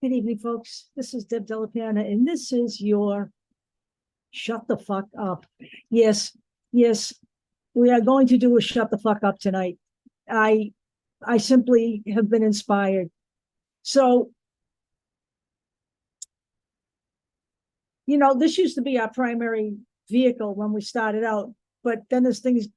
Good evening, folks. This is Deb Delapana, and this is your Shut the Fuck Up. Yes, we are going to do a Shut the Fuck Up tonight. I simply have been inspired. So, this used to be our primary vehicle when we started out, but then as things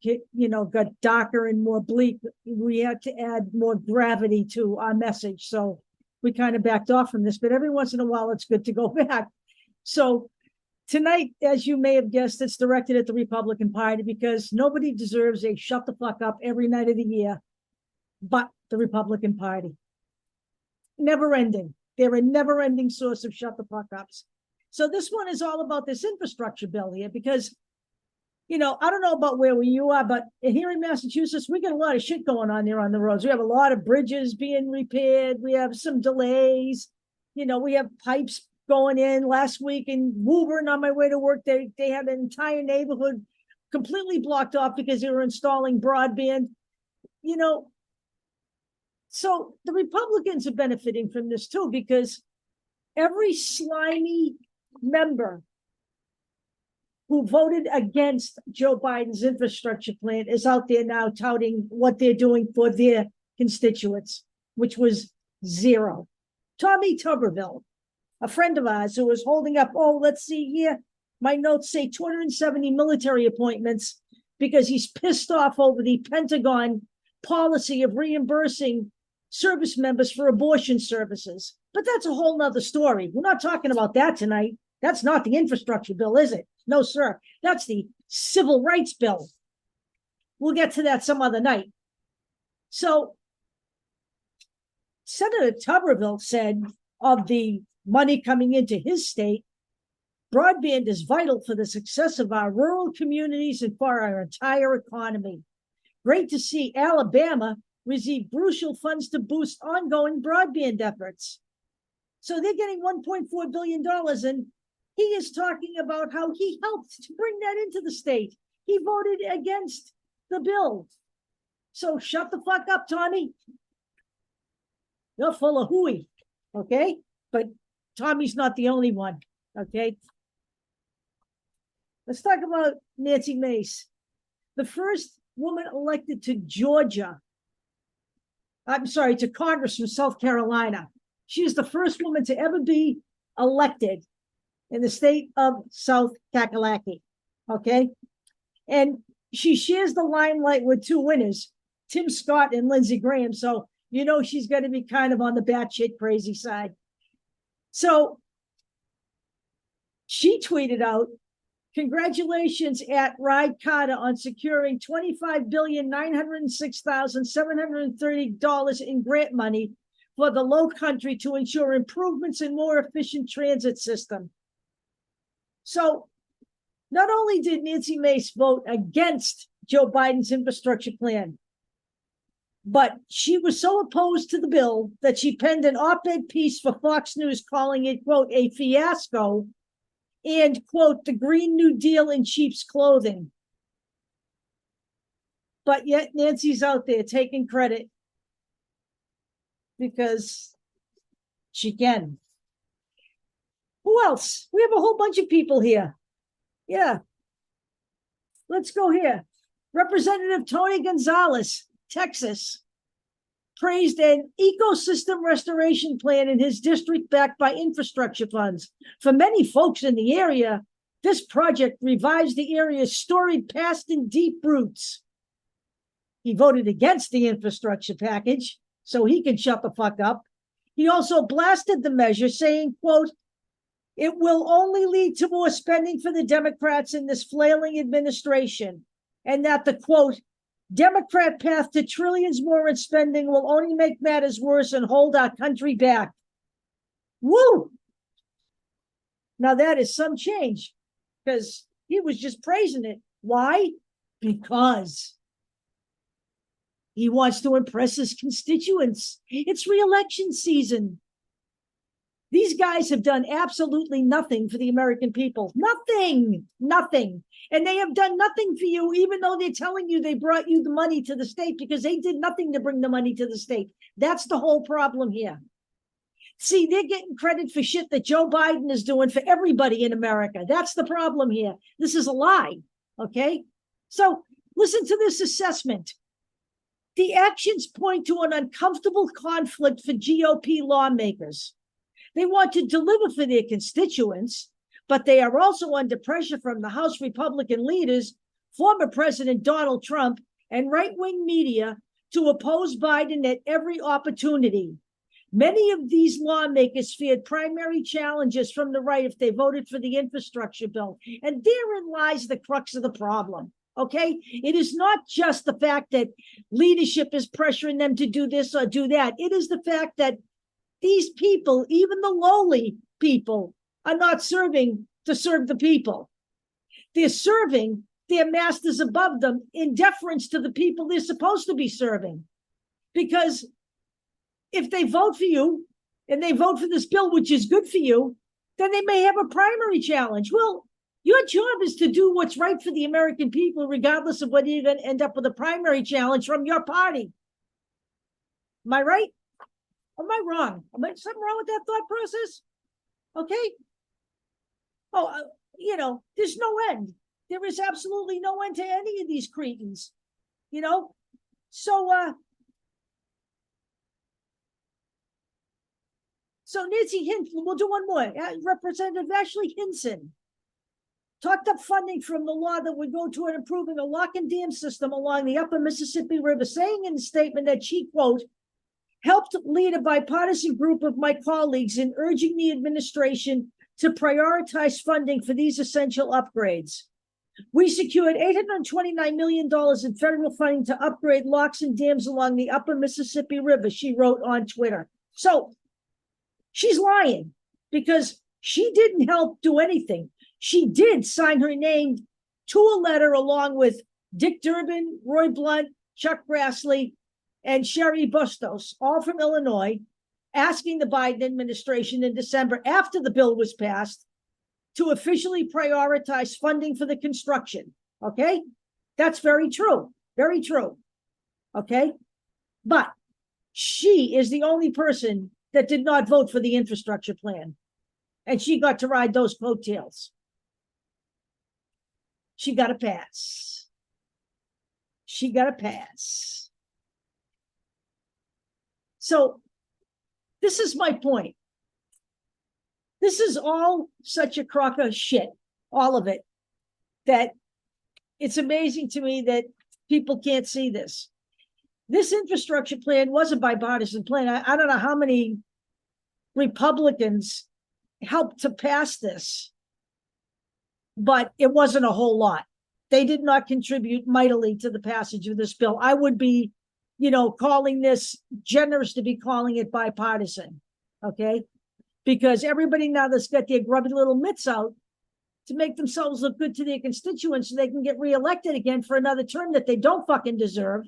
got darker and more bleak, we had to add more gravity to our message. So we kind of backed off from this, but every once in a while, it's good to go back. So tonight, as you may have guessed, it's directed at the Republican Party because nobody deserves a shut the fuck up every night of the year but the Republican Party. Never ending. They're a never ending source of shut the fuck ups. So this one is all about this infrastructure bill here because, I don't know about where you are, but here in Massachusetts, we got a lot of shit going on there on the roads. We have a lot of bridges being repaired. We have some delays. We have pipes going in. Last week in Woburn on my way to work, they had an entire neighborhood completely blocked off because they were installing broadband. So the Republicans are benefiting from this too, because every slimy member who voted against Joe Biden's infrastructure plan is out there now touting what they're doing for their constituents, which was zero. Tommy Tuberville, a friend of ours who was holding up, let's see here, my notes say 270 military appointments because he's pissed off over the Pentagon policy of reimbursing service members for abortion services. But that's a whole nother story. We're not talking about that tonight. That's not the infrastructure bill, is it? No, sir. That's the civil rights bill. We'll get to that some other night. So Senator Tuberville said of the money coming into his state, broadband is vital for the success of our rural communities and for our entire economy. Great to see Alabama receive crucial funds to boost ongoing broadband efforts. So they're getting $1.4 billion, and he is talking about how he helped to bring that into the state. He voted against the bill. So shut the fuck up, Tommy. You're full of hooey, okay? But Tommy's not the only one, okay? Let's talk about Nancy Mace, the first woman elected to Congress from South Carolina. She is the first woman to ever be elected in the state of South Kakalaki, okay? And she shares the limelight with two winners, Tim Scott and Lindsey Graham, so she's going to be kind of on the batshit crazy side. So she tweeted out, congratulations at Ride Carter on securing $25,906,730 in grant money for the Low Country to ensure improvements in more efficient transit system. So not only did Nancy Mace vote against Joe Biden's infrastructure plan, but she was so opposed to the bill that she penned an op-ed piece for Fox News calling it, quote, a fiasco and, quote, the Green New Deal in sheep's clothing. But yet Nancy's out there taking credit because she can. Who else? We have a whole bunch of people here. Yeah. Let's go here. Representative Tony Gonzalez, Texas, praised an ecosystem restoration plan in his district backed by infrastructure funds. For many folks in the area, this project revives the area's storied past and deep roots. He voted against the infrastructure package, so he can shut the fuck up. He also blasted the measure, saying, quote, it will only lead to more spending for the Democrats in this flailing administration, and that the, quote, Democrat path to trillions more in spending will only make matters worse and hold our country back. Woo! Now that is some change because he was just praising it. Why? Because he wants to impress his constituents. It's re-election season. These guys have done absolutely nothing for the American people. Nothing. And they have done nothing for you, even though they're telling you they brought you the money to the state, because they did nothing to bring the money to the state. That's the whole problem here. See, they're getting credit for shit that Joe Biden is doing for everybody in America. That's the problem here. This is a lie. Okay. So listen to this assessment. The actions point to an uncomfortable conflict for GOP lawmakers. They want to deliver for their constituents, but they are also under pressure from the House Republican leaders, former President Donald Trump, and right-wing media to oppose Biden at every opportunity. Many of these lawmakers feared primary challenges from the right if they voted for the infrastructure bill. And therein lies the crux of the problem. Okay, it is not just the fact that leadership is pressuring them to do this or do that. It is the fact that these people, even the lowly people, are not serving to serve the people. They're serving their masters above them in deference to the people they're supposed to be serving. Because if they vote for you and they vote for this bill, which is good for you, then they may have a primary challenge. Well, your job is to do what's right for the American people, regardless of whether you're going to end up with a primary challenge from your party. Am I right? Am I wrong? Am I something wrong with that thought process? Okay. Oh, there's no end. There is absolutely no end to any of these cretins, So Nancy Hinton, we'll do one more. Representative Ashley Hinson talked up funding from the law that would go toward improving a lock and dam system along the upper Mississippi River, saying in a statement that she, quote, helped lead a bipartisan group of my colleagues in urging the administration to prioritize funding for these essential upgrades. We secured $829 million in federal funding to upgrade locks and dams along the upper Mississippi River, she wrote on Twitter. So she's lying because she didn't help do anything. She did sign her name to a letter along with Dick Durbin, Roy Blunt, Chuck Grassley, and Sherry Bustos, all from Illinois, asking the Biden administration in December, after the bill was passed, to officially prioritize funding for the construction. Okay? That's very true. Very true. Okay? But she is the only person that did not vote for the infrastructure plan. And she got to ride those coattails. She got a pass. She got a pass. So this is my point. This is all such a crock of shit, all of it, that it's amazing to me that people can't see this. This infrastructure plan was a bipartisan plan. I don't know how many Republicans helped to pass this, but it wasn't a whole lot. They did not contribute mightily to the passage of this bill. I would be, calling this generous to be calling it bipartisan, okay? Because everybody now that's got their grubby little mitts out to make themselves look good to their constituents so they can get reelected again for another term that they don't fucking deserve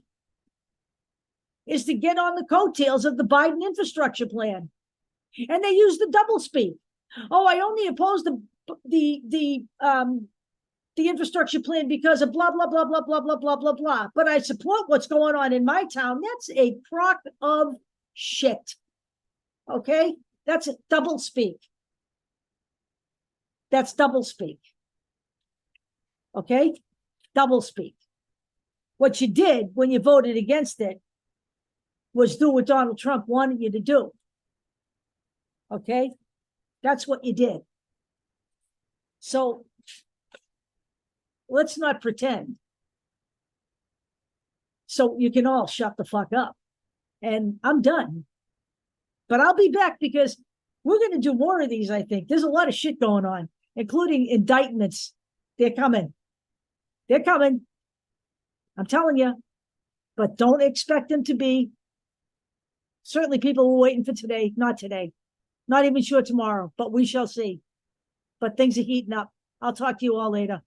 is to get on the coattails of the Biden infrastructure plan. And they use the doublespeak. Oh, I only oppose the infrastructure plan because of blah, blah, blah, blah, blah, blah, blah, blah, blah. But I support what's going on in my town. That's a crock of shit. Okay? That's a doublespeak. That's doublespeak. Okay? Doublespeak. What you did when you voted against it was do what Donald Trump wanted you to do. Okay? That's what you did. So let's not pretend. So you can all shut the fuck up. And I'm done. But I'll be back because we're going to do more of these, I think. There's a lot of shit going on, including indictments. They're coming. They're coming. I'm telling you. But don't expect them to be. Certainly people were waiting for today. Not today. Not even sure tomorrow. But we shall see. But things are heating up. I'll talk to you all later.